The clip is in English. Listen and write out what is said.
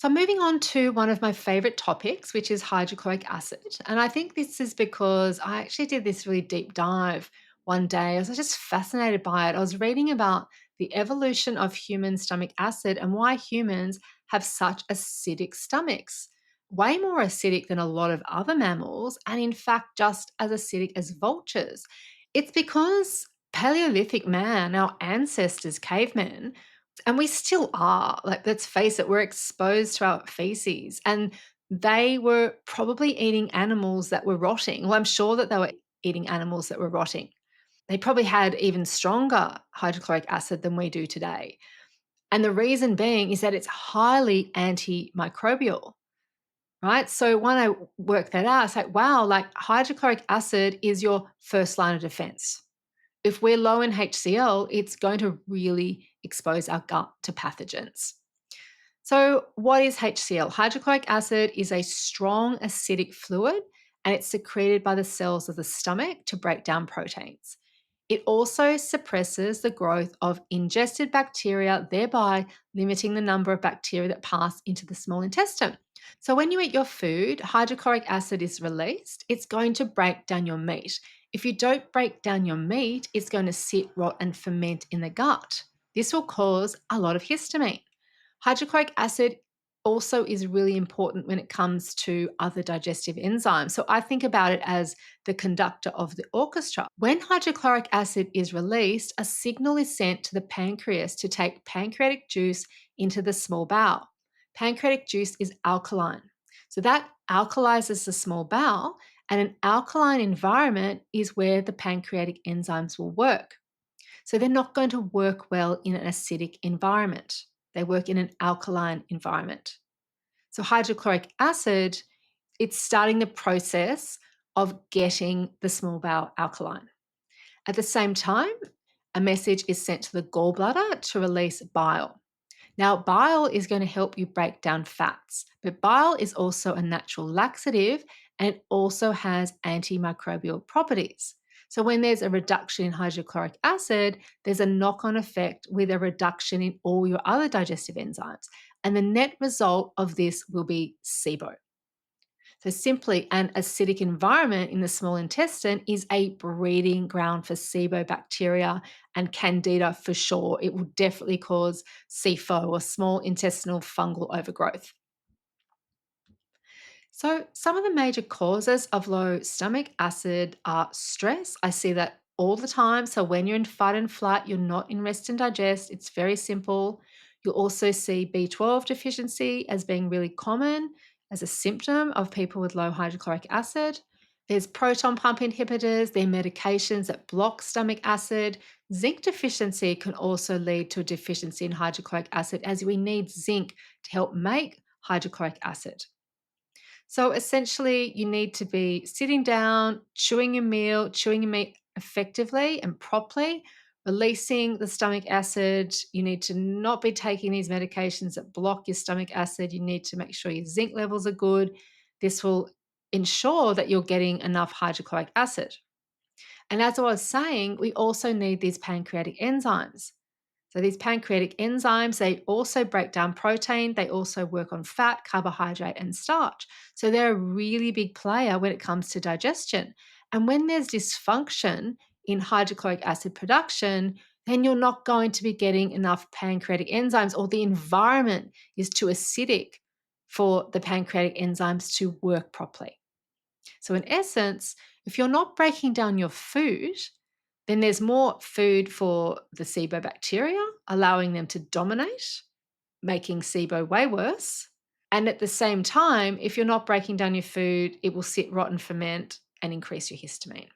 So, moving on to one of my favorite topics, which is hydrochloric acid. And I think this is because I actually did this really deep dive one day. I was just fascinated by it. I was reading about the evolution of human stomach acid and why humans have such acidic stomachs, way more acidic than a lot of other mammals, and in fact, just as acidic as vultures. It's because Paleolithic man, our ancestors, cavemen, and we still are. Like, let's face it, we're exposed to our feces. And they were probably eating animals that were rotting. Well, I'm sure that they were eating animals that were rotting. They probably had even stronger hydrochloric acid than we do today. And the reason being is that it's highly antimicrobial, right? So when I worked that out, it's like, wow, like hydrochloric acid is your first line of defense. If we're low in HCl, it's going to really expose our gut to pathogens. So, what is HCl? Hydrochloric acid is a strong acidic fluid and it's secreted by the cells of the stomach to break down proteins. It also suppresses the growth of ingested bacteria, thereby limiting the number of bacteria that pass into the small intestine. So, when you eat your food, hydrochloric acid is released. It's going to break down your meat. If you don't break down your meat, it's going to sit, rot, and ferment in the gut. This will cause a lot of histamine. Hydrochloric acid also is really important when it comes to other digestive enzymes. So I think about it as the conductor of the orchestra. When hydrochloric acid is released, a signal is sent to the pancreas to take pancreatic juice into the small bowel. Pancreatic juice is alkaline. So that alkalizes the small bowel, and an alkaline environment is where the pancreatic enzymes will work. So they're not going to work well in an acidic environment. They work in an alkaline environment. So hydrochloric acid, it's starting the process of getting the small bowel alkaline. At the same time, a message is sent to the gallbladder to release bile. Now, bile is going to help you break down fats, but bile is also a natural laxative and it also has antimicrobial properties. So, when there's a reduction in hydrochloric acid, there's a knock on effect with a reduction in all your other digestive enzymes. And the net result of this will be SIBO. So, simply, an acidic environment in the small intestine is a breeding ground for SIBO bacteria and candida for sure. It will definitely cause SIFO or small intestinal fungal overgrowth. So, some of the major causes of low stomach acid are stress. I see that all the time. So, when you're in fight and flight, you're not in rest and digest. It's very simple. You'll also see B12 deficiency as being really common as a symptom of people with low hydrochloric acid. There's proton pump inhibitors, they're medications that block stomach acid. Zinc deficiency can also lead to a deficiency in hydrochloric acid, as we need zinc to help make hydrochloric acid. So essentially, you need to be sitting down, chewing your meal, chewing your meat effectively and properly, releasing the stomach acid. You need to not be taking these medications that block your stomach acid. You need to make sure your zinc levels are good. This will ensure that you're getting enough hydrochloric acid. And as I was saying, we also need these pancreatic enzymes. So these pancreatic enzymes, they also break down protein, they also work on fat, carbohydrate, and starch. So they're a really big player when it comes to digestion. And when there's dysfunction in hydrochloric acid production, then you're not going to be getting enough pancreatic enzymes, or the environment is too acidic for the pancreatic enzymes to work properly. So, in essence, if you're not breaking down your food, then there's more food for the SIBO bacteria, allowing them to dominate, making SIBO way worse. And at the same time, if you're not breaking down your food, it will sit, rot, and ferment and increase your histamine.